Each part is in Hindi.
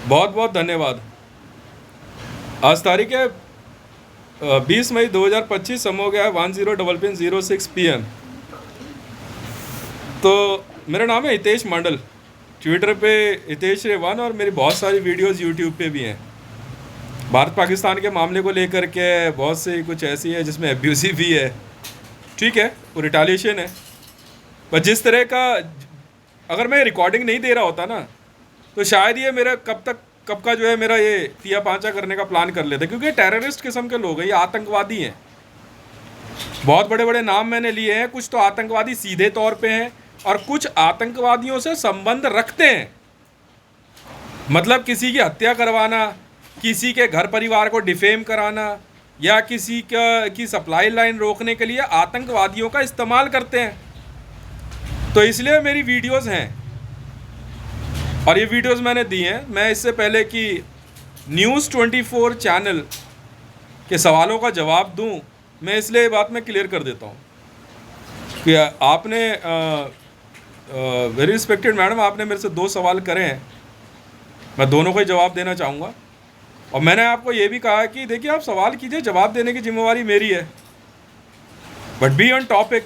बहुत बहुत धन्यवाद। आज तारीख है 20 मई 2025। समय हो गया है 10:06 PM। तो मेरा नाम है हितेश मंडल। ट्विटर पे हितेश रेवान, और मेरी बहुत सारी वीडियोस यूट्यूब पे भी हैं। भारत पाकिस्तान के मामले को लेकर के बहुत सी कुछ ऐसी है जिसमें एब्यूसिव भी है। ठीक है, वो रिटालिएशन है। पर जिस तरह का, अगर मैं रिकॉर्डिंग नहीं दे रहा होता ना, तो शायद ये मेरा कब का जो है मेरा ये तिया पांचा करने का प्लान कर लेते, क्योंकि टेररिस्ट किस्म के लोग हैं, ये आतंकवादी हैं। बहुत बड़े बड़े नाम मैंने लिए हैं। कुछ तो आतंकवादी सीधे तौर पे हैं, और कुछ आतंकवादियों से संबंध रखते हैं। मतलब किसी की हत्या करवाना, किसी के घर परिवार को डिफेम कराना, या किसी की सप्लाई लाइन रोकने के लिए आतंकवादियों का इस्तेमाल करते हैं। तो इसलिए मेरी वीडियोस हैं, और ये वीडियोस मैंने दी हैं। मैं इससे पहले कि न्यूज़ 24 चैनल के सवालों का जवाब दूं, मैं इसलिए ये बात मैं क्लियर कर देता हूं कि आपने वेरी रिस्पेक्टेड मैडम, आपने मेरे से 2 सवाल करे हैं। मैं दोनों को ही जवाब देना चाहूँगा। और मैंने आपको ये भी कहा कि देखिए, आप सवाल कीजिए, जवाब देने की जिम्मेवारी मेरी है, बट बी ऑन टॉपिक।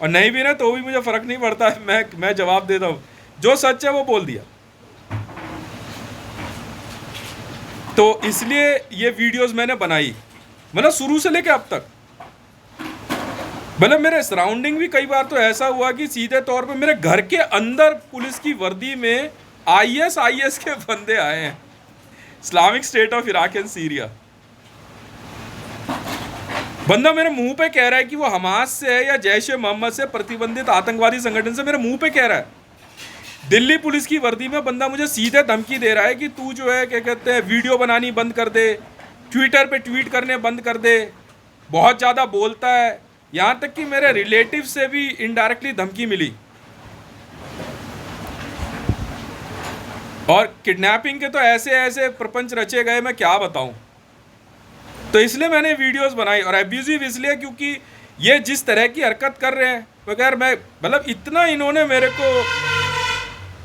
और नहीं भी ना तो भी मुझे फ़र्क नहीं पड़ता है, मैं जवाब देता हूँ। जो सच है वो बोल दिया। तो इसलिए ये वीडियोस मैंने बनाई, मतलब शुरू से लेके अब तक। मतलब मेरे सराउंडिंग भी कई बार तो ऐसा हुआ कि सीधे तौर पे मेरे घर के अंदर पुलिस की वर्दी में आईएस के बंदे आए हैं। Islamic state of Iraq and Syria. बंदा मेरे मुंह पे कह रहा है कि वो हमास से है या जैश ए मोहम्मद से प्रतिबंधित आतंकवादी संगठन से, मेरे मुंह पे कह रहा है। दिल्ली पुलिस की वर्दी में बंदा मुझे सीधे धमकी दे रहा है कि तू जो है क्या कहते हैं, वीडियो बनानी बंद कर दे, ट्विटर पे ट्वीट करने बंद कर दे, बहुत ज़्यादा बोलता है। यहाँ तक कि मेरे रिलेटिव से भी इनडायरेक्टली धमकी मिली। और किडनैपिंग के तो ऐसे ऐसे प्रपंच रचे गए, मैं क्या बताऊं। तो इसलिए मैंने वीडियोस बनाई। और एब्यूजिव इसलिए क्योंकि ये जिस तरह की हरकत कर रहे हैं, बगैर मैं मतलब इतना इन्होंने मेरे को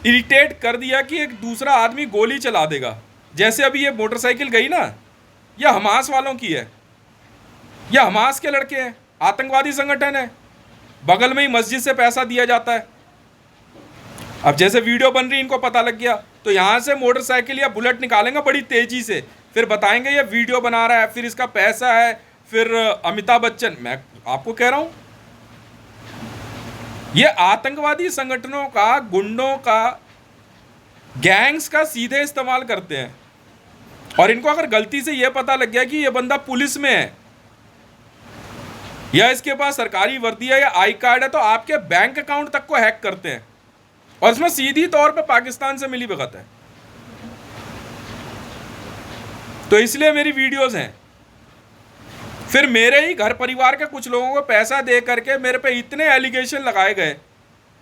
इरिटेट कर दिया कि एक दूसरा आदमी गोली चला देगा। जैसे अभी ये मोटरसाइकिल गई ना, यह हमास वालों की है, यह हमास के लड़के हैं, आतंकवादी संगठन है। बगल में ही मस्जिद से पैसा दिया जाता है। अब जैसे वीडियो बन रही, इनको पता लग गया, तो यहाँ से मोटरसाइकिल या बुलेट निकालेंगे बड़ी तेजी से, फिर बताएंगे ये वीडियो बना रहा है, फिर इसका पैसा है, फिर अमिताभ बच्चन। मैं आपको कह रहा हूँ, ये आतंकवादी संगठनों का, गुंडों का, गैंग्स का सीधे इस्तेमाल करते हैं। और इनको अगर गलती से यह पता लग गया कि ये बंदा पुलिस में है, या इसके पास सरकारी वर्दी है या आई कार्ड है, तो आपके बैंक अकाउंट तक को हैक करते हैं। और इसमें सीधी तौर पे पाकिस्तान से मिली भगत है। तो इसलिए मेरी वीडियोस हैं। फिर मेरे ही घर परिवार के कुछ लोगों को पैसा दे करके मेरे पे इतने एलिगेशन लगाए गए।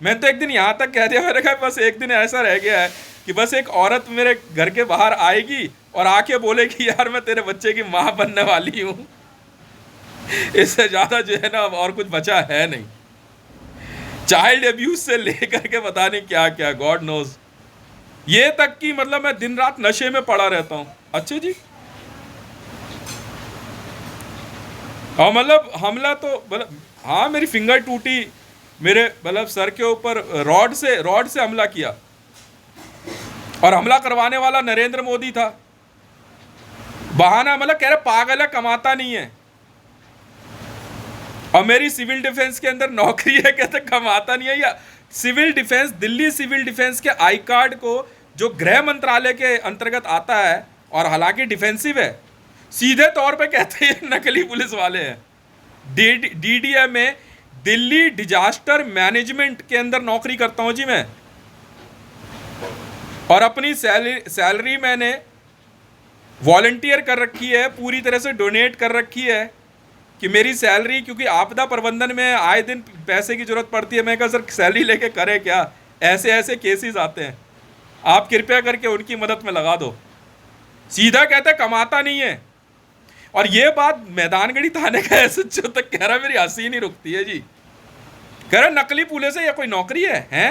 मैंने तो एक दिन यहाँ तक कह दिया, मैंने कहा बस एक दिन ऐसा रह गया है कि बस एक औरत मेरे घर के बाहर आएगी और आके बोलेगी यार मैं तेरे बच्चे की माँ बनने वाली हूँ। इससे ज़्यादा जो है ना और कुछ बचा है नहीं। चाइल्ड अब्यूज से लेकर के पता नहीं क्या क्या, गॉड नोज। ये तक कि मतलब मैं दिन रात नशे में पड़ा रहता हूँ। अच्छा जी। और मतलब हमला तो मतलब, हाँ मेरी फिंगर टूटी, मेरे मतलब सर के ऊपर रॉड से हमला किया। और हमला करवाने वाला नरेंद्र मोदी था। बहाना मतलब कह रहे पागल है, कमाता नहीं है। और मेरी सिविल डिफेंस के अंदर नौकरी है, कहते कमाता नहीं है। या civil defence, Delhi civil defence के आई कार्ड को, जो गृह मंत्रालय के अंतर्गत आता है और हालांकि डिफेंसिव है, सीधे तौर पे कहते हैं नकली पुलिस वाले हैं। डीडीएम में, दिल्ली डिजास्टर मैनेजमेंट के अंदर नौकरी करता हूं जी मैं। और अपनी सैलरी मैंने वॉलंटियर कर रखी है, पूरी तरह से डोनेट कर रखी है कि मेरी सैलरी, क्योंकि आपदा प्रबंधन में आए दिन पैसे की जरूरत पड़ती है। मैं कहा सर सैलरी लेके करे क्या, ऐसे ऐसे केसेस आते हैं, आप कृपया करके उनकी मदद में लगा दो। सीधा कहते कमाता नहीं है। और ये बात मैदानगढ़ी थाने का एसएचओ तक कह रहा, मेरी हंसी नहीं रुकती है जी। कह रहा नकली पुलिस है या कोई नौकरी है?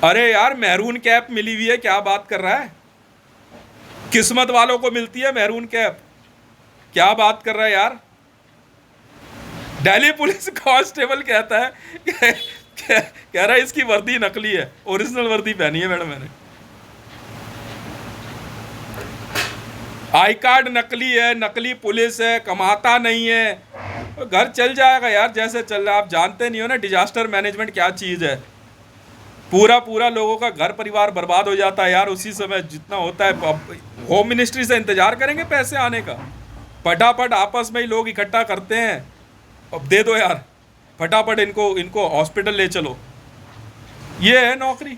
अरे यार मैरून कैप मिली हुई है, क्या बात कर रहा है? किस्मत वालों को मिलती है मैरून कैप, क्या बात कर रहा है यार? दिल्ली पुलिस कांस्टेबल कहता है कह रहा है इसकी वर्दी नकली है, ओरिजिनल वर्दी पहनी है मैडम मैंने। आई कार्ड नकली है, नकली पुलिस है, कमाता नहीं है, तो घर चल जाएगा यार जैसे चल रहा है। आप जानते नहीं हो ना डिजास्टर मैनेजमेंट क्या चीज़ है। पूरा पूरा लोगों का घर परिवार बर्बाद हो जाता है यार उसी समय जितना होता है। अब होम मिनिस्ट्री से इंतजार करेंगे पैसे आने का? फटाफट आपस में ही लोग इकट्ठा करते हैं, अब दे दो यार, फटाफट इनको इनको हॉस्पिटल ले चलो। ये है नौकरी।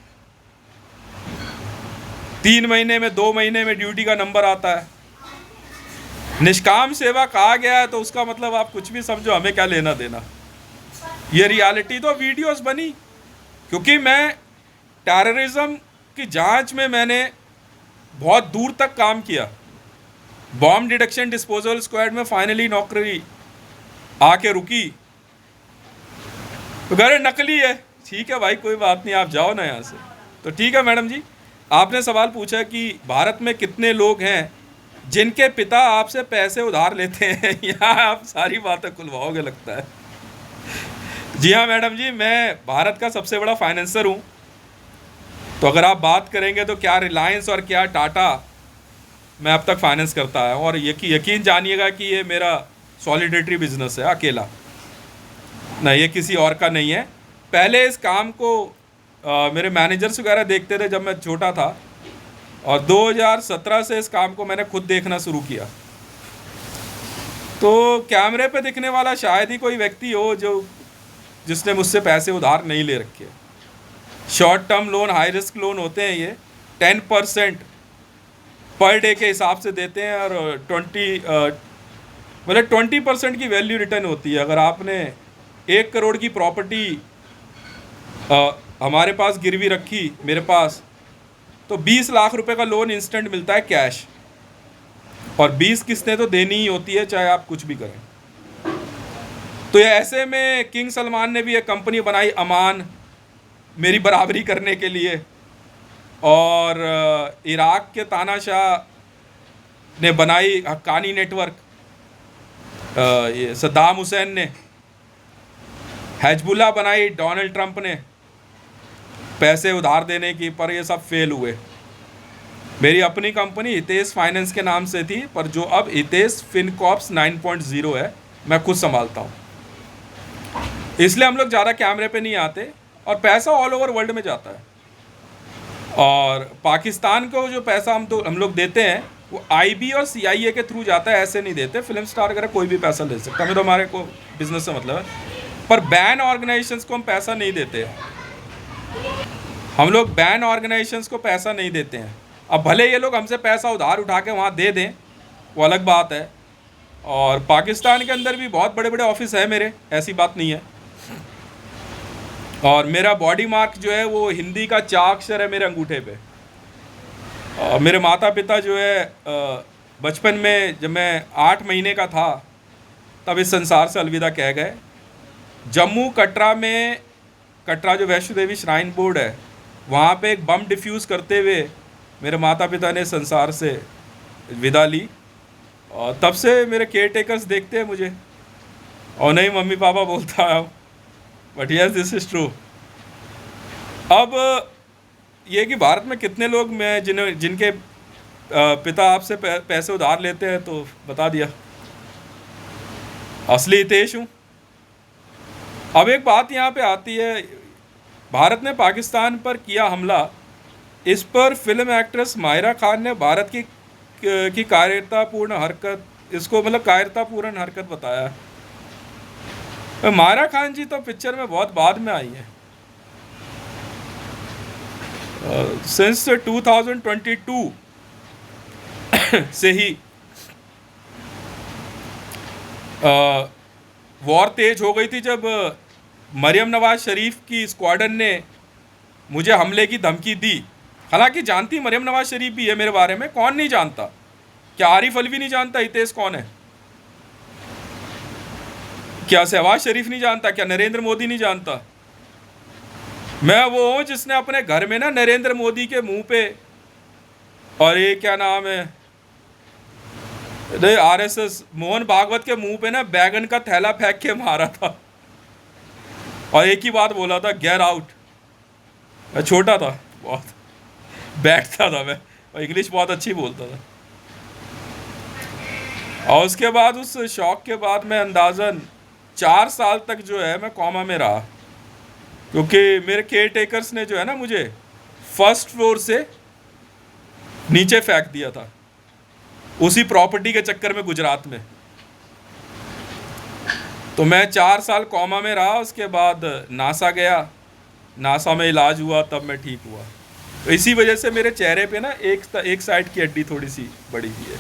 3 महीने में 2 महीने में ड्यूटी का नंबर आता है। निष्काम सेवा कहा गया है तो उसका मतलब आप कुछ भी समझो, हमें क्या लेना देना। ये रियलिटी तो वीडियोस बनी, क्योंकि मैं टेररिज्म की जांच में मैंने बहुत दूर तक काम किया। बॉम्ब डिटेक्शन डिस्पोजल स्क्वाड में फाइनली नौकरी आके रुकी। तो घर नकली है, ठीक है भाई कोई बात नहीं, आप जाओ ना यहाँ से। तो ठीक है मैडम जी, आपने सवाल पूछा कि भारत में कितने लोग हैं जिनके पिता आपसे पैसे उधार लेते हैं। यहाँ आप सारी बातें खुलवाओगे लगता है। जी हाँ मैडम जी, मैं भारत का सबसे बड़ा फाइनेंसर हूँ। तो अगर आप बात करेंगे तो क्या रिलायंस और क्या टाटा मैं अब तक फाइनेंस करता है। और यकीन जानिएगा कि ये मेरा सॉलिडेटरी बिजनेस है अकेला, ना ये किसी और का नहीं है। पहले इस काम को मेरे मैनेजर्स वगैरह देखते थे जब मैं छोटा था, और 2017 से इस काम को मैंने खुद देखना शुरू किया। तो कैमरे पे दिखने वाला शायद ही कोई व्यक्ति हो जिसने मुझसे पैसे उधार नहीं ले रखे। Short term loan, high risk loan होते हैं ये, 10% पर डे के हिसाब से देते हैं, और 20% की वैल्यू रिटर्न होती है। अगर आपने 1 करोड़ की प्रॉपर्टी हमारे पास गिरवी रखी, मेरे पास, तो 20 लाख रुपए का लोन इंस्टेंट मिलता है कैश, और 20 किस्तें तो देनी ही होती है चाहे आप कुछ भी करें। तो ये ऐसे में किंग सलमान ने भी एक कंपनी बनाई अमान, मेरी बराबरी करने के लिए। और इराक के तानाशाह ने बनाई हक्कानी नेटवर्क, ये सद्दाम हुसैन ने। हिजबुल्लाह बनाई डोनाल्ड ट्रंप ने पैसे उधार देने की, पर ये सब फेल हुए। मेरी अपनी कंपनी हितेश फाइनेंस के नाम से थी, पर जो अब हितेश फिनकॉर्प्स 9.0 है, मैं खुद संभालता हूँ। इसलिए हम लोग ज़्यादा कैमरे पे नहीं आते, और पैसा ऑल ओवर वर्ल्ड में जाता है। और पाकिस्तान को जो पैसा हम लोग देते हैं वो IB और CIA के थ्रू जाता है, ऐसे नहीं देते। फिल्म स्टार वगैरह कोई भी पैसा ले सकता है, हमें तो हमारे को बिजनेस से मतलब है। पर बैन ऑर्गेनाइजेशंस को हम पैसा नहीं देते हैं, हम लोग बैन ऑर्गेनाइजेशंस को पैसा नहीं देते हैं। अब भले ये लोग हमसे पैसा उधार उठा के वहाँ दे दें, वो अलग बात है। और पाकिस्तान के अंदर भी बहुत बड़े बड़े ऑफिस है मेरे, ऐसी बात नहीं है। और मेरा बॉडी मार्क जो है वो हिंदी का चा अक्षर है मेरे अंगूठे पे। मेरे माता पिता जो है बचपन में जब मैं 8 महीने का था तब इस संसार से अलविदा कह गए। जम्मू कटरा में, कटरा जो वैष्णो देवी श्राइन बोर्ड है, वहाँ पे एक बम डिफ्यूज़ करते हुए मेरे माता पिता ने संसार से विदा ली। और तब से मेरे केयर टेकर्स देखते हैं मुझे, और नहीं मम्मी पापा बोलता है, but yes this is true. अब ये कि भारत में कितने लोग मैं जिनके पिता आपसे पैसे उधार लेते हैं, तो बता दिया, असली हितेश हूँ। अब एक बात यहाँ पे आती है, भारत ने पाकिस्तान पर किया हमला, इस पर फिल्म एक्ट्रेस माहिरा खान ने भारत की कायरतापूर्ण हरकत, इसको मतलब कायरतापूर्ण हरकत बताया। माहिरा खान जी तो पिक्चर में बहुत बाद में आई है। सिंस 2022 से ही वॉर तेज हो गई थी, जब मरियम नवाज शरीफ की स्क्वाडन ने मुझे हमले की धमकी दी। हालांकि जानती मरियम नवाज शरीफ भी है मेरे बारे में, कौन नहीं जानता? क्या आरिफ अलवी नहीं जानता हितेश कौन है? क्या शहबाज शरीफ नहीं जानता? क्या नरेंद्र मोदी नहीं जानता? मैं वो हूँ जिसने अपने घर में ना नरेंद्र मोदी के मुंह पे और ये क्या नाम है, आरएसएस मोहन भागवत के मुंह पे ना बैगन का थैला फेंक के मारा था और एक ही बात बोला था, गेट आउट। मैं छोटा था बहुत, बैठता था मैं और इंग्लिश बहुत अच्छी बोलता था। और उसके बाद उस शौक के बाद मैं अंदाजन 4 साल तक जो है मैं कॉमा में रहा, क्योंकि मेरे केयर टेकर्स ने जो है ना मुझे फर्स्ट फ्लोर से नीचे फेंक दिया था उसी प्रॉपर्टी के चक्कर में गुजरात में। तो मैं 4 साल कॉमा में रहा, उसके बाद नासा गया, नासा में इलाज हुआ, तब मैं ठीक हुआ। तो इसी वजह से मेरे चेहरे पे ना एक साइड की हड्डी थोड़ी सी बड़ी हुई है।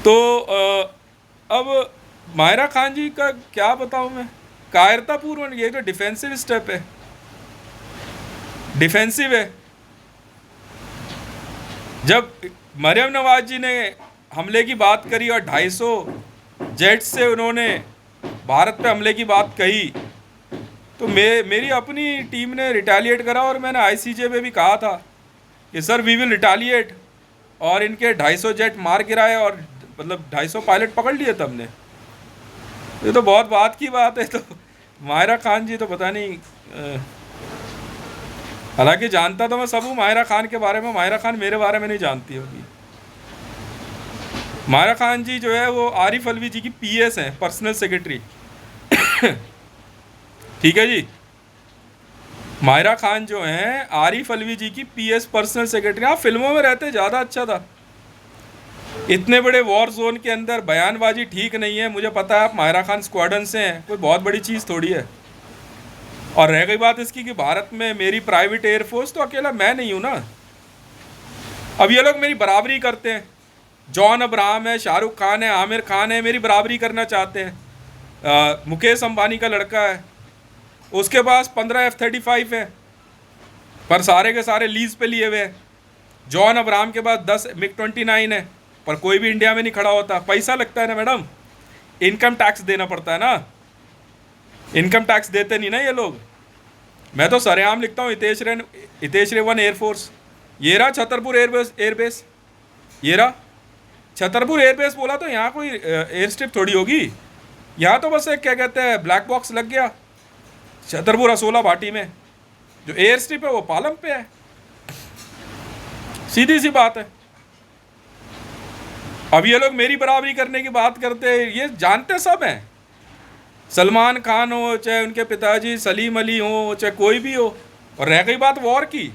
तो अब माहिरा खान जी का क्या बताऊं मैं, कायरतापूर्व, ये तो डिफेंसिव स्टेप है, डिफेंसिव है। जब मरियम नवाज जी ने हमले की बात करी और 250 जेट से उन्होंने भारत पे हमले की बात कही, तो मेरी अपनी टीम ने रिटेलिएट करा और मैंने आईसीजे में भी कहा था कि सर वी विल रिटेलिएट, और इनके 250 जेट मार गिराए और मतलब 250 पायलट पकड़ लिए तब ने। ये तो बहुत बात की बात है। तो माहिरा खान जी तो पता नहीं, हालांकि जानता तो मैं सब हूँ माहिरा खान के बारे में, माहिरा खान मेरे बारे में नहीं जानती होगी। माहिरा खान जी जो है वो आरिफ अलवी जी की पीएस हैं, पर्सनल सेक्रेटरी। ठीक है जी, माहिरा खान जो हैं आरिफ अलवी जी की पीएस पर्सनल सेक्रेटरी। हाँ, फिल्मों में रहते ज़्यादा अच्छा था, इतने बड़े वॉर जोन के अंदर बयानबाजी ठीक नहीं है। मुझे पता है आप माहिरा खान स्क्वाड्रन से हैं, कोई बहुत बड़ी चीज़ थोड़ी है। और रह गई बात इसकी कि भारत में मेरी प्राइवेट एयरफोर्स, तो अकेला मैं नहीं हूँ ना। अब ये लोग मेरी बराबरी करते हैं, जॉन अब्राहम है, शाहरुख खान है, आमिर खान है, मेरी बराबरी करना चाहते हैं। मुकेश अंबानी का लड़का है, उसके पास 15 F-35 है, पर सारे के सारे लीज पे लिए हुए हैं। जॉन अब्राहम के पास 10 MiG-29 है, पर कोई भी इंडिया में नहीं खड़ा होता। पैसा लगता है ना मैडम, इनकम टैक्स देना पड़ता है ना, इनकम टैक्स देते नहीं ना ये लोग। मैं तो सरेआम लिखता हूँ हितेश रे 1 एयरफोर्स, ये रहा छतरपुर एयरबेस, ये रहा छतरपुर एयरबेस। बोला तो यहाँ कोई एयर स्ट्रिप थोड़ी होगी, यहाँ तो बस एक क्या कहते हैं ब्लैक बॉक्स लग गया। छतरपुर असोला भाटी में जो एयर स्ट्रिप है वो पालम पे है, सीधी सी बात है। अब ये लोग मेरी बराबरी करने की बात करते हैं, ये जानते सब हैं। सलमान खान हो, चाहे उनके पिताजी सलीम अली हो, चाहे कोई भी हो। और रह गई बात वॉर की,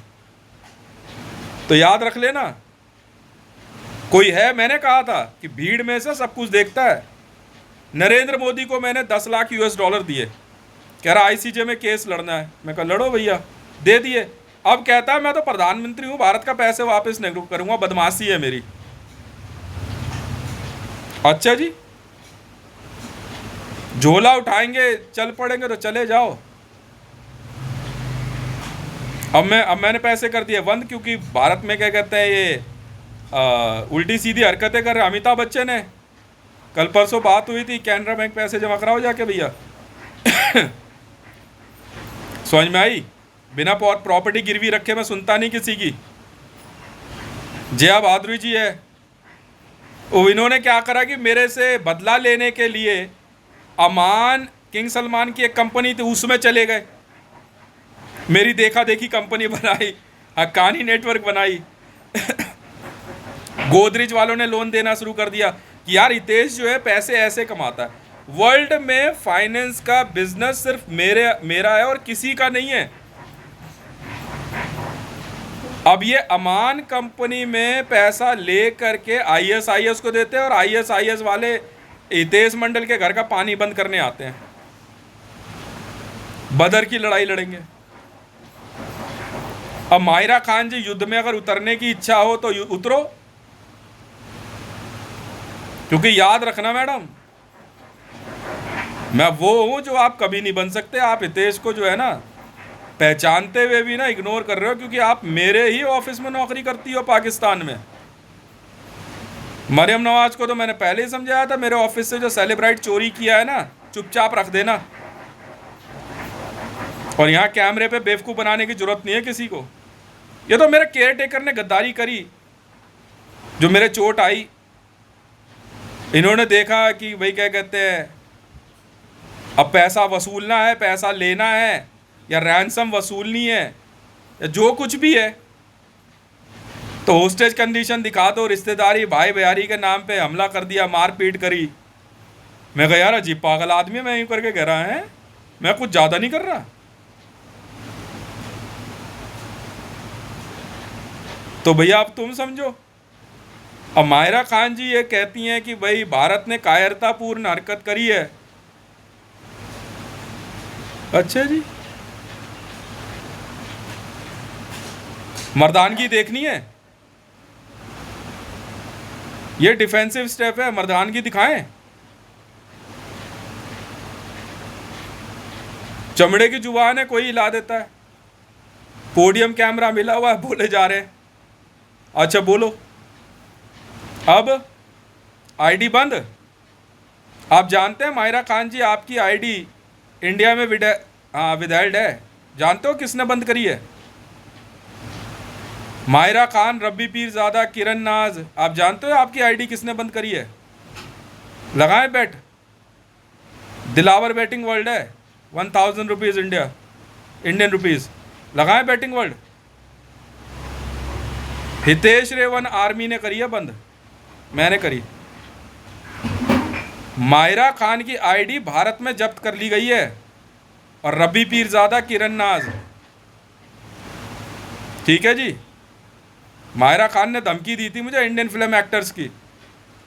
तो याद रख लेना, कोई है, मैंने कहा था कि भीड़ में से सब कुछ देखता है। नरेंद्र मोदी को मैंने 10 लाख US$ दिए, कह रहा आईसीजे में केस लड़ना है। मैं कहा लड़ो भैया, दे दिए। अब कहता है मैं तो प्रधानमंत्री हूँ, भारत का पैसे वापस नहीं करूँगा, बदमाशी है मेरी। अच्छा जी, झोला उठाएंगे चल पड़ेंगे तो चले जाओ। अब मैंने पैसे कर दिए बंद, क्योंकि भारत में क्या कहते हैं ये उल्टी सीधी हरकतें कर रहे। अमिताभ बच्चन है, कल परसों बात हुई थी, कैनरा बैंक पैसे जमा कराओ जाके भैया। समझ में आई? बिना प्रॉपर्टी गिरवी रखे मैं सुनता नहीं किसी की। जया बहादुरी जी है, वो इन्होंने क्या करा कि मेरे से बदला लेने के लिए अमान किंग सलमान की एक कंपनी थी उसमें चले गए, मेरी देखा देखी कंपनी बनाई, हक्कानी नेटवर्क बनाई। गोदरेज वालों ने लोन देना शुरू कर दिया कि यार हितेश जो है पैसे ऐसे कमाता है। वर्ल्ड में फाइनेंस का बिजनेस सिर्फ मेरा है और किसी का नहीं है। अब ये अमान कंपनी में पैसा ले करके ISIS को देते हैं और ISIS वाले हितेश मंडल के घर का पानी बंद करने आते हैं। बदर की लड़ाई लड़ेंगे। अब माहिरा खान जी युद्ध में अगर उतरने की इच्छा हो तो उतरो, क्योंकि याद रखना मैडम, मैं वो हूं जो आप कभी नहीं बन सकते। आप हितेश को जो है ना पहचानते हुए भी ना इग्नोर कर रहे हो, क्योंकि आप मेरे ही ऑफिस में नौकरी करती हो पाकिस्तान में। मरियम नवाज को तो मैंने पहले ही समझाया था, मेरे ऑफिस से जो सेलिब्राइट चोरी किया है ना, चुपचाप रख देना। और यहाँ कैमरे पे बेवकूफ़ बनाने की जरूरत नहीं है किसी को। ये तो मेरे केयर टेकर ने गद्दारी करी, जो मेरे चोट आई, इन्होंने देखा कि भाई क्या कहते हैं, अब पैसा वसूलना है, पैसा लेना है, या रैंसम वसूलनी है, या जो कुछ भी है, तो होस्टेज कंडीशन दिखा दो, रिश्तेदारी भाई भैयारी के नाम पे हमला कर दिया, मारपीट करी। मैं कहा यार अजीब पागल आदमी, मैं यूँ करके कह रहा है, मैं कुछ ज़्यादा नहीं कर रहा। तो भैया अब तुम समझो। अब माहिरा खान जी ये कहती हैं कि भाई भारत ने कायरतापूर्ण हरकत करी है। अच्छा जी, मर्दानगी देखनी है, ये डिफेंसिव स्टेप है, मर्दानगी दिखाएं। चमड़े की जुबान है, कोई हिला देता है, पोडियम कैमरा मिला हुआ है, बोले जा रहे हैं। अच्छा बोलो, अब आईडी बंद। आप जानते हैं माहिरा खान जी, आपकी आईडी इंडिया में विदहेल्ड है। जानते हो किसने बंद करी है? माहिरा खान, रब्बी पीरजादा, किरण नाज। आप जानते हो आपकी आईडी किसने बंद करी है? लगाएं बेट, दिलावर बैटिंग वर्ल्ड है, 1000 रुपीज़ इंडियन रुपीज़। लगाएं बैटिंग वर्ल्ड। हितेश रेवन आर्मी ने करी है बंद, मैंने करी। माहिरा खान की आईडी भारत में जब्त कर ली गई है, और रब्बी पीरजादा, किरण नाज, ठीक है जी। माहिरा खान ने धमकी दी थी मुझे इंडियन फिल्म एक्टर्स की,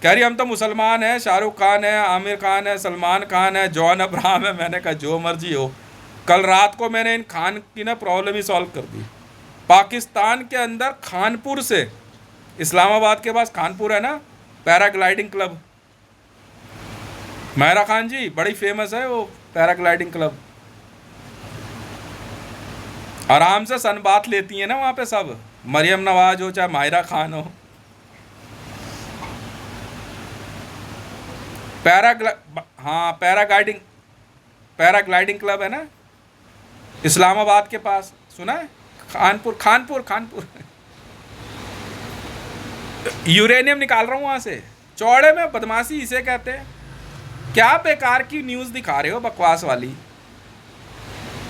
कह रही हम तो मुसलमान हैं, शाहरुख खान है, आमिर खान है, सलमान खान है, जॉन अब्राहम है। मैंने कहा जो मर्जी हो। कल रात को मैंने इन खान की ना प्रॉब्लम ही सॉल्व कर दी। पाकिस्तान के अंदर खानपुर से, इस्लामाबाद के पास खानपुर है ना, पैराग्लाइडिंग क्लब, माहिरा खान जी बड़ी फेमस है वो पैराग्लाइडिंग क्लब। आराम से सनबाथ लेती है ना वहाँ पे सब, मरियम नवाज हो चाहे माहिरा खान हो। पैराग्लाइडिंग क्लब है ना इस्लामाबाद के पास, सुना है? खानपुर यूरेनियम निकाल रहा हूँ वहाँ से, चौड़े में बदमाशी इसे कहते हैं। क्या बेकार की न्यूज़ दिखा रहे हो, बकवास वाली।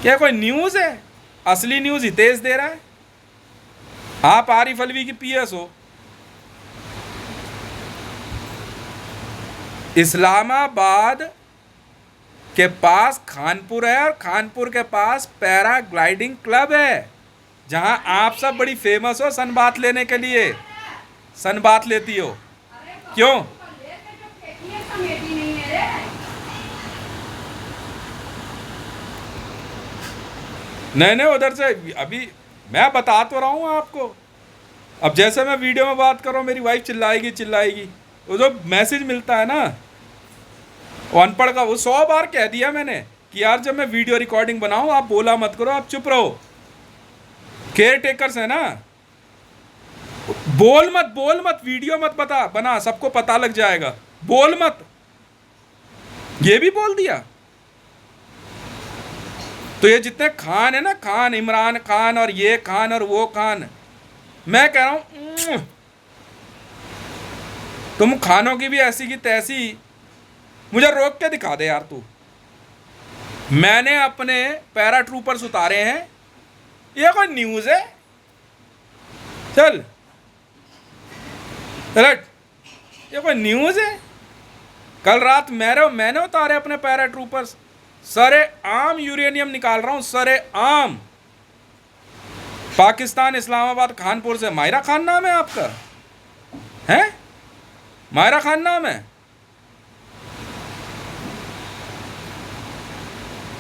क्या कोई न्यूज़ है? असली न्यूज़ हितेश दे रहा है। आप आरिफ अलवी की पीएस हो। इस्लामाबाद के पास खानपुर है, और खानपुर के पास पैराग्लाइडिंग क्लब है, जहां आप सब बड़ी फेमस हो सनबाथ लेने के लिए। सनबाथ लेती हो क्यों? नहीं उधर से अभी मैं बता तो रहा हूँ आपको। अब जैसे मैं वीडियो में बात कर रहा हूँ, मेरी वाइफ चिल्लाएगी। वो जो मैसेज मिलता है ना, वो अनपढ़ का, वो 100 बार कह दिया मैंने कि यार जब मैं वीडियो रिकॉर्डिंग बनाऊँ आप बोला मत करो, आप चुप रहो। केयर टेकर्स है ना, बोल मत, वीडियो मत बना, सबको पता लग जाएगा, बोल मत। ये भी बोल दिया। तो ये जितने खान है ना, खान, इमरान खान और ये खान और वो खान, मैं कह रहा हूं तुम खानों की भी ऐसी की तैसी, मुझे रोक के दिखा दे यार तू। मैंने अपने पैरा ट्रूपर्स उतारे हैं, ये कोई न्यूज़ है? चल रट, ये कोई न्यूज़ है? कल रात मैंने उतारे अपने पैरा ट्रूपर्स, सरे आम यूरेनियम निकाल रहा हूं, सरे आम। पाकिस्तान, इस्लामाबाद, खानपुर से। माहिरा खान नाम है आपका? हैं? माहिरा खान नाम है?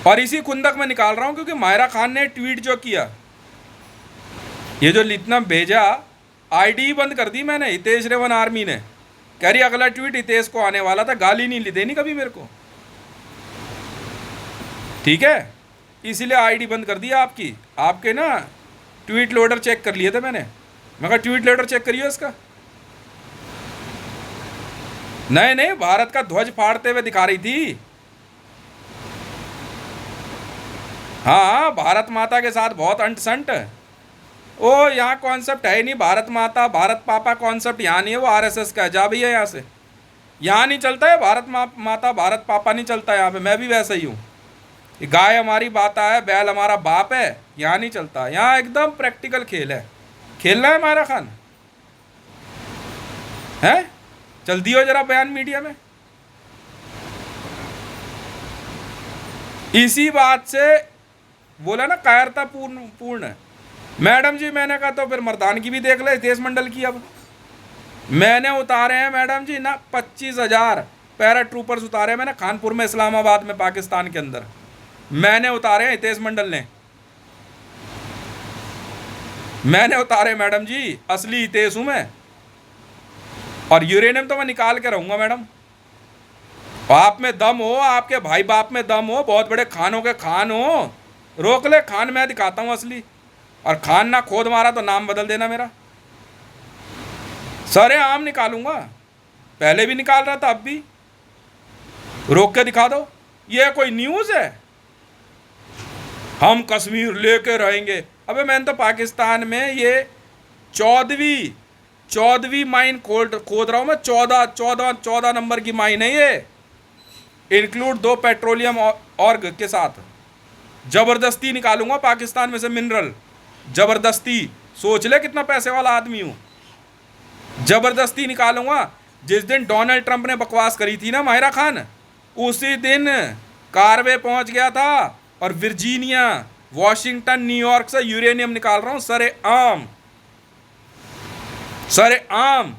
और इसी खुंदक में निकाल रहा हूं क्योंकि माहिरा खान ने ट्वीट जो किया, ये जो इतना भेजा, आईडी बंद कर दी मैंने। हितेश रेवन आर्मी ने कह रही अगला ट्वीट हितेश को आने वाला था, गाली नहीं देनी कभी मेरे को, ठीक है? इसीलिए आईडी बंद कर दिया आपकी। आपके ना ट्वीट लोडर चेक कर लिए थे मैंने कहा ट्वीट लोडर चेक करिए उसका। नहीं, भारत का ध्वज फाड़ते हुए दिखा रही थी। हाँ, भारत माता के साथ बहुत अंट संट। ओ यहाँ कॉन्सेप्ट है ही नहीं, भारत माता भारत पापा कॉन्सेप्ट यहाँ नहीं है, वो आरएसएस का है। जा भैया यहाँ से, यहाँ नहीं चलता है भारत माता भारत पापा, नहीं चलता यहाँ पे। मैं भी वैसा ही हूँ। गाय हमारी माता है, बैल हमारा बाप है, यहाँ नहीं चलता। यहाँ एकदम प्रैक्टिकल खेल है। खेलना है मायरा खान है, चल दियो जरा बयान मीडिया में। इसी बात से बोला ना कायरता पूर्ण है। मैडम जी मैंने कहा तो फिर मर्दानगी भी देख ले देश मंडल की। अब मैंने उतारे हैं मैडम जी ना 25,000 पैरा ट्रूपर्स उतारे हैं मैंने कानपुर में, इस्लामाबाद में, पाकिस्तान के अंदर मैंने उतारे हैं। हितेश मंडल ने, मैंने उतारे मैडम जी, असली हितेश हूं मैं। और यूरेनियम तो मैं निकाल के रहूंगा मैडम। आप में दम हो, आपके भाई बाप में दम हो, बहुत बड़े खानों के खान हो, रोक ले खान, मैं दिखाता हूं असली। और खान ना खोद मारा तो नाम बदल देना मेरा। सरे आम निकालूंगा, पहले भी निकाल रहा था, अब भी। रोक के दिखा दो, ये कोई न्यूज है? हम कश्मीर लेके रहेंगे। अबे मैंने तो पाकिस्तान में ये 14वीं माइन खोद रहा हूं मैं। 14 नंबर की माइन है ये, इंक्लूड 2 पेट्रोलियम ऑर्ग के साथ। जबरदस्ती निकालूंगा पाकिस्तान में से मिनरल, जबरदस्ती। सोच ले कितना पैसे वाला आदमी हूं, जबरदस्ती निकालूंगा। जिस दिन डोनाल्ड ट्रंप ने बकवास करी थी ना माहिरा खान, उसी दिन कार्वे पहुंच गया था और वर्जीनिया, वॉशिंगटन, न्यूयॉर्क से यूरेनियम निकाल रहा हूं सरेआम, सरेआम।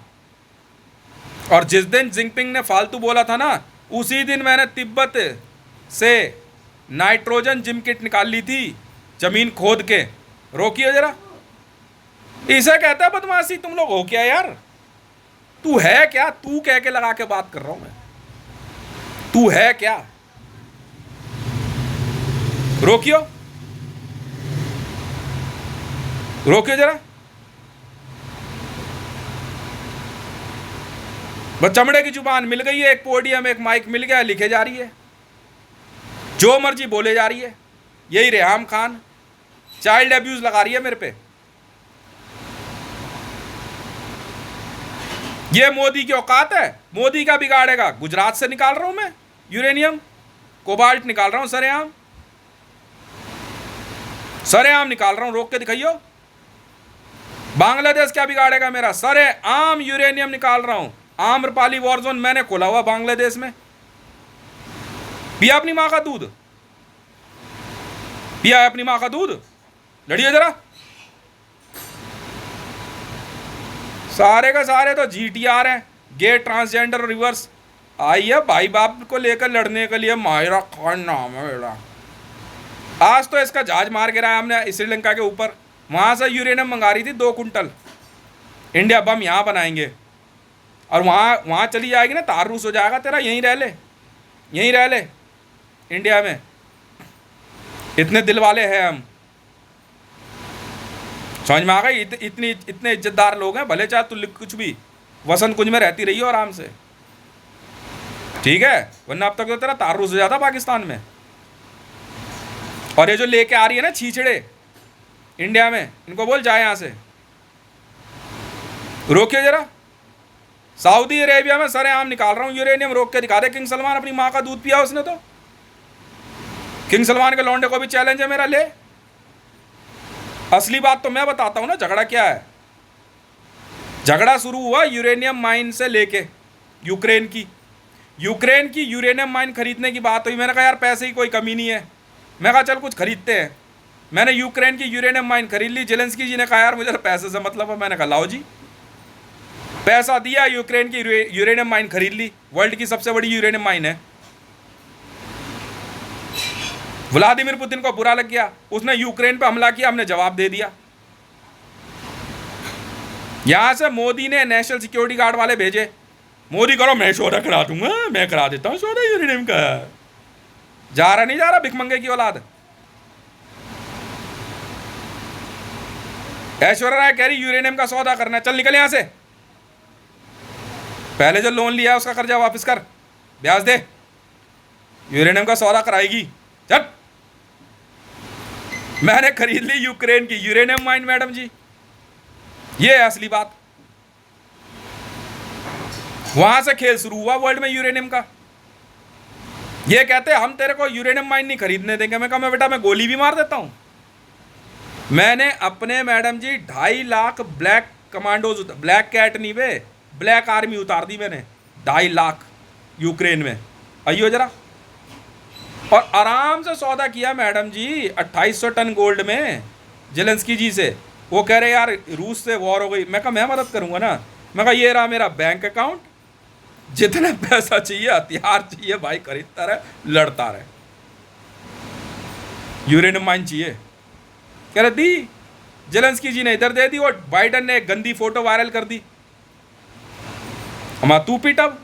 और जिस दिन जिनपिंग ने फालतू बोला था ना, उसी दिन मैंने तिब्बत से नाइट्रोजन जिम किट निकाल ली थी, जमीन खोद के। रोकिए जरा, इसे कहता है बदमाशी। तुम लोग हो क्या यार? तू है क्या? तू कह के लगा के बात कर रहा हूं मैं, तू है क्या? रोकियो, रोकियो जरा। बस चमड़े की जुबान मिल गई है, एक पोडियम एक माइक मिल गया, लिखे जा रही है, जो मर्जी बोले जा रही है। यही रेहाम खान चाइल्ड अब्यूज लगा रही है मेरे पे। ये मोदी की औकात है? मोदी का बिगाड़ेगा। गुजरात से निकाल रहा हूं मैं यूरेनियम, कोबाल्ट निकाल रहा हूं सरेआम, सरेआम निकाल रहा हूं, रोक के दिखाइयो। बांग्लादेश क्या बिगाड़ेगा मेरा? सरेआम यूरेनियम निकाल रहा हूं। आम्रपाली वॉर जोन मैंने खोला हुआ बांग्लादेश में। पिया अपनी मां का दूध, पिया अपनी मां का दूध। लड़िए जरा। सारे का सारे तो जीटीआर हैं, गे ट्रांसजेंडर रिवर्स। आई है भाई बाप को लेकर लड़ने के लिए। माहिरा खान नाम है मेरा। आज तो इसका जहाज मार गिराया हमने श्रीलंका के ऊपर। वहां से यूरेनियम मंगा रही थी 2 कुंटल। इंडिया बम यहाँ बनाएंगे और वहाँ चली जाएगी ना, तारूस हो जाएगा तेरा। यहीं रह ले, यहीं रह ले इंडिया में। इतने दिल वाले हैं हम, समझ में आ गई? इतने इज्जतदार लोग हैं। भले चाहे तू कुछ भी वसंत कुंज में रहती रही हो आराम से, ठीक है? वरना अब तक तो तेरा तारुस हो जाता पाकिस्तान में। और ये जो लेके आ रही है ना छीछड़े इंडिया में, इनको बोल जाए यहां से। रोकिए जरा। सऊदी अरेबिया में सरेआम निकाल रहा हूं यूरेनियम, रोक के दिखा दे। किंग सलमान अपनी मां का दूध पिया उसने तो। किंग सलमान के लौंडे को भी चैलेंज है मेरा, ले। असली बात तो मैं बताता हूं ना, झगड़ा क्या है। झगड़ा शुरू हुआ यूरेनियम माइन से लेके यूक्रेन की यूरेनियम माइन खरीदने की बात हुई। मैंने कहा यार पैसे की कोई कमी नहीं है, मैं कहा चल कुछ खरीदते हैं। मैंने यूक्रेन की यूरेनियम माइन खरीद ली। जेलेंस्की जी ने कहा यार मुझे तो पैसे से मतलब है। मैंने कहा लाओ जी, पैसा दिया, यूक्रेन की यूरेनियम माइन खरीद ली। वर्ल्ड की सबसे बड़ी यूरेनियम माइन है। व्लादिमीर पुतिन को बुरा लग गया, उसने यूक्रेन पे हमला किया, हमने जवाब दे दिया। यहां से मोदी ने नेशनल सिक्योरिटी गार्ड वाले भेजे। मोदी करो, मैं सौदा करा दूंगा, मैं करा देता हूं सौदा यूरेनियम का। जा रहा नहीं जा रहा भिखमंगे की औलाद। ऐश्वर्या राय कह रही यूरेनियम का सौदा करना है, चल निकल यहां से। पहले जो लोन लिया उसका कर्जा वापस कर, ब्याज दे, यूरेनियम का सौदा कराएगी। चल मैंने खरीद ली यूक्रेन की यूरेनियम माइन मैडम जी, ये है असली बात। वहां से खेल शुरू हुआ वर्ल्ड में यूरेनियम का। ये कहते हम तेरे को यूरेनियम माइन नहीं खरीदने देंगे। मैं कहा मैं बेटा मैं गोली भी मार देता हूं। मैंने अपने madam ji 2.5 lakh black commandos, black cat नहीं वे, ब्लैक आर्मी उतार दी मैंने 2.5 लाख यूक्रेन में। आइयो जरा। और आराम से सौदा किया मैडम जी 2800 टन गोल्ड में जेलेंस्की जी से। वो कह रहे यार रूस से वॉर हो गई। मैं कहा मैं मदद करूंगा ना। मैं कहा ये रहा मेरा बैंक अकाउंट, जितना पैसा चाहिए हथियार चाहिए भाई खरीदता रहे, लड़ता रहे। यूरेनियम माइन चाहिए, कह रहे दी। जेलेंस्की जी ने इधर दे दी और बाइडन ने एक गंदी फोटो वायरल कर दी। हमारा तू पीट, अब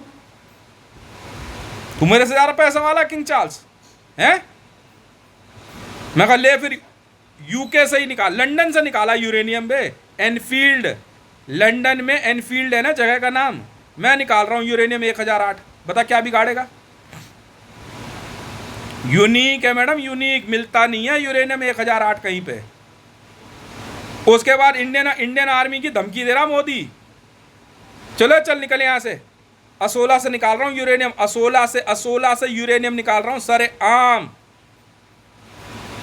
तू मेरे से ज्यादा पैसा वाला किंग चार्ल्स है। मैं कहा ले फिर यूके से ही निकाल, लंदन से निकाला यूरेनियम बे। एनफील्ड, लंदन में एनफील्ड है ना जगह का नाम। मैं निकाल रहा हूं यूरेनियम 1008। बता क्या बिगाड़ेगा। यूनिक है मैडम, यूनिक, मिलता नहीं है यूरेनियम 1008 कहीं पे। उसके बाद इंडियन आर्मी की धमकी दे रहा मोदी। चलो चल निकल यहां से। असोला से निकाल रहा हूं यूरेनियम, असोला से यूरेनियम निकाल रहा हूं।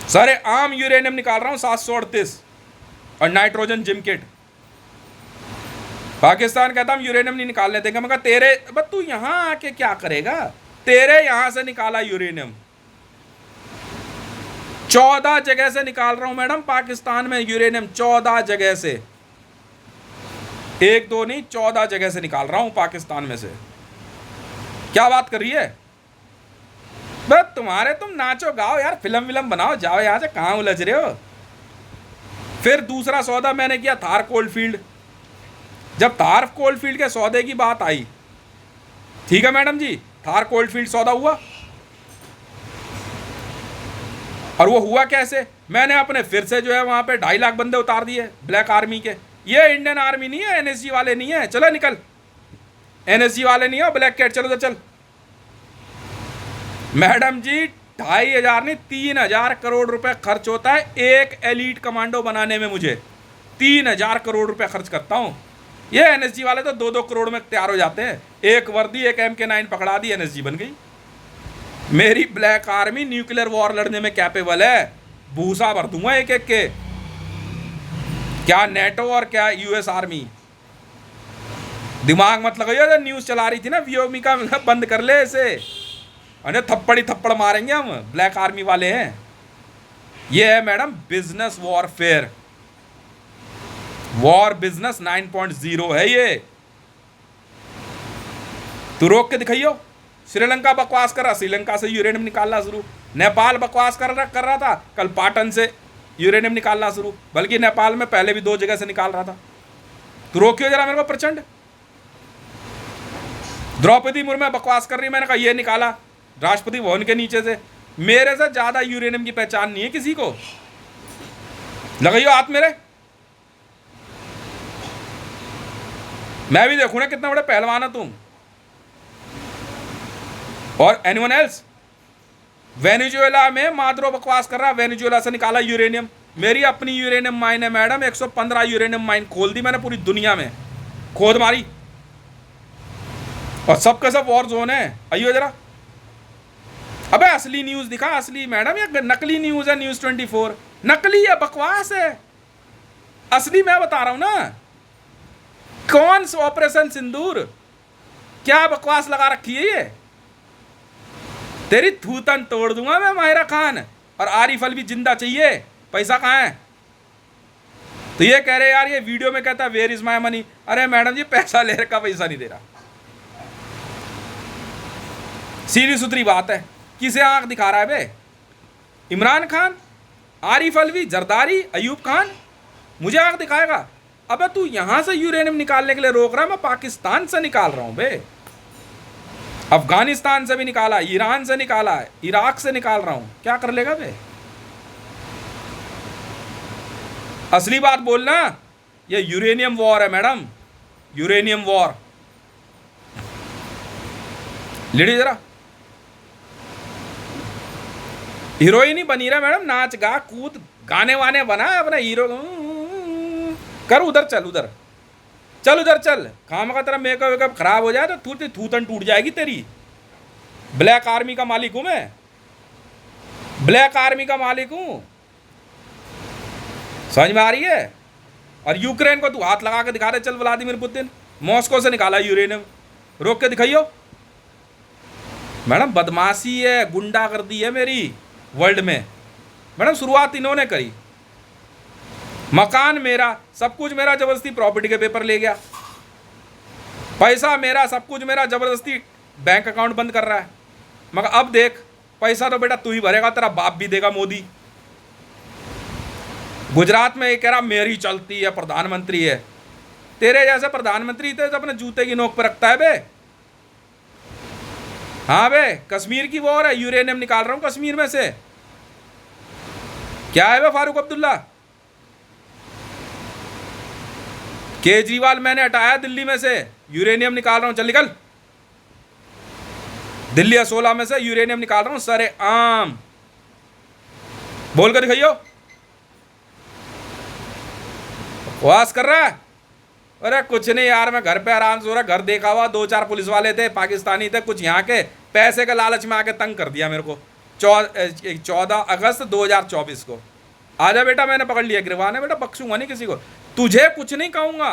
सरे आम यूरेनियम निकाल रहा हूं 738 और नाइट्रोजन जिमकेट। पाकिस्तान कहता हम यूरेनियम नहीं निकालने देंगे। मैं कहा तेरे बस तू यहां आके क्या करेगा, तेरे यहां से निकाला यूरेनियम। 14 जगह से निकाल रहा हूं मैडम पाकिस्तान में यूरेनियम, 14 जगह से, 1 2 नहीं 14 जगह से निकाल रहा हूं पाकिस्तान में से। क्या बात कर रही है बस तुम्हारे, तुम नाचो गाओ यार, फिल्म विल्म बनाओ, जाओ यहां से, कहां उलझ रहे हो। फिर दूसरा सौदा मैंने किया थार कोलफील्ड। जब थार कोलफील्ड के सौदे की बात आई, ठीक है मैडम जी, थार कोलफील्ड सौदा हुआ। और वो हुआ कैसे, मैंने अपने फिर से जो है वहां पे 2.5 लाख बंदे उतार दिए ब्लैक आर्मी के। ये इंडियन आर्मी नहीं है, एनएसजी वाले नहीं है। चलो निकल, एनएसजी वाले नहीं है, ब्लैक कैट, चलो तो चल। मैडम जी 2,500 नहीं 3,000 करोड़ रुपए खर्च होता है एक एलीट कमांडो बनाने में। मुझे 3,000 करोड़ रुपए खर्च करता हूं। ये एनएसजी वाले तो 2-2 करोड़ में तैयार हो जाते हैं। एक वर्दी, एक MK9 पकड़ा दी, एनएसजी बन गई। मेरी ब्लैक आर्मी न्यूक्लियर वॉर लड़ने में कैपेबल है। भूसा भर दूंगा एक एक के। क्या नेटो और क्या यूएस आर्मी। दिमाग मत लगाइए। जो न्यूज चला रही थी ना वीओमी का, बंद कर ले इसे, अरे थप्पड़ ही थप्पड़ मारेंगे हम। ब्लैक आर्मी वाले हैं। ये है madam business warfare, war business 9.0 है ये। तू रोक के दिखाइयो। श्रीलंका बकवास कर रहा, श्रीलंका से यूरेनियम निकालना शुरू। नेपाल बकवास कर रहा था, कल पाटन से यूरेनियम निकालना शुरू। बल्कि नेपाल में पहले भी 2 जगह से निकाल रहा था। तू रोकियो जरा मेरे को प्रचंड। द्रौपदी मुर्मू बकवास कर रही, मैंने कहा ये निकाला राष्ट्रपति भवन के नीचे से। मेरे से ज्यादा यूरेनियम की पहचान नहीं है किसी को। लगाइयो हाथ मेरे, मैं भी देखूं ना कितना बड़े पहलवान है तुम। और एनीवन एल्स। वेनेजुएला में माद्रो बकवास कर रहा, वेनेजुएला से निकाला यूरेनियम। मेरी अपनी यूरेनियम माइन है मैडम, 115 यूरेनियम माइन खोल दी मैंने पूरी दुनिया में, खोद मारी। और सबका सब वॉर जोन है। आइयो जरा। अबे असली न्यूज दिखा, असली मैडम, ये नकली न्यूज है न्यूज 24। नकली है, बकवास है। असली मैं बता रहा हूं ना। कौन सा ऑपरेशन सिंदूर, क्या बकवास लगा रखी है ये। तेरी थूतन तोड़ दूंगा मैं माहिरा खान। और आरिफ अलवी जिंदा चाहिए, पैसा कहाँ है। तो ये कह रहे यार, ये वीडियो में कहता वेयर इज माय मनी। अरे मैडम जी पैसा ले रखा, पैसा नहीं दे रहा। सीधी सुथरी बात है। किसे आंख दिखा रहा है बे। इमरान खान, आरिफ अलवी, जरदारी, अयूब खान मुझे आंख दिखाएगा। अबे तू यहां से यूरेनियम निकालने के लिए रोक रहा है, मैं पाकिस्तान से निकाल रहा हूं बे। अफगानिस्तान से भी निकाला, ईरान से निकाला है, इराक से निकाल रहा हूं। क्या कर लेगा बे। असली बात बोलना। ये यूरेनियम वॉर है मैडम, यूरेनियम वॉर। लेडी जरा। हीरोइन ही बनी रहा मैडम, नाच गा कूद गाने वाने बना अपना हीरो, कर उधर चल, उधर चल, उधर चल। काम का तेरा मेकअप वेकअप खराब हो जाए तो थूतन टूट जाएगी तेरी। ब्लैक आर्मी का मालिक हूं मैं, ब्लैक आर्मी का मालिक हूं, समझ में आ रही है। और यूक्रेन को तू हाथ लगा के दिखा रहे, चल व्लादिमीर पुतिन मॉस्को से निकाला यूरेनियम, रोक के दिखाइयो। मैडम बदमाशी है, गुंडागर्दी है मेरी वर्ल्ड में। मैडम शुरुआत इन्होंने करी, मकान मेरा, सब कुछ मेरा, जबरदस्ती प्रॉपर्टी के पेपर ले गया, पैसा मेरा, सब कुछ मेरा, जबरदस्ती बैंक अकाउंट बंद कर रहा है। मगर अब देख, पैसा तो बेटा तू ही भरेगा, तेरा बाप भी देगा, मोदी। गुजरात में ये कह रहा मेरी चलती है, प्रधानमंत्री है। तेरे जैसे प्रधानमंत्री थे तो अपने जूते की नोक पर रखता है बे। हाँ बे, कश्मीर की वॉर है, यूरेनियम निकाल रहा हूं कश्मीर में से। क्या है बे फारूक अब्दुल्ला? केजरीवाल मैंने हटाया दिल्ली में से, यूरेनियम निकाल रहा हूं, चल निकल। दिल्ली 16 में से यूरेनियम निकाल रहा हूं, सरे आम। बोल कर दिखाइयो। बकवास कर रहा है। अरे कुछ नहीं यार, मैं घर पे आराम से हो रहा, घर देखा हुआ, 2-4 पुलिस वाले थे, पाकिस्तानी थे, कुछ यहाँ के, पैसे के लालच में आके तंग कर दिया मेरे को। 14 अगस्त 2024 को। आजा बेटा, मैंने पकड़ लिया गिरवाने, बेटा बख्शूंगा नहीं किसी को, तुझे कुछ नहीं कहूंगा।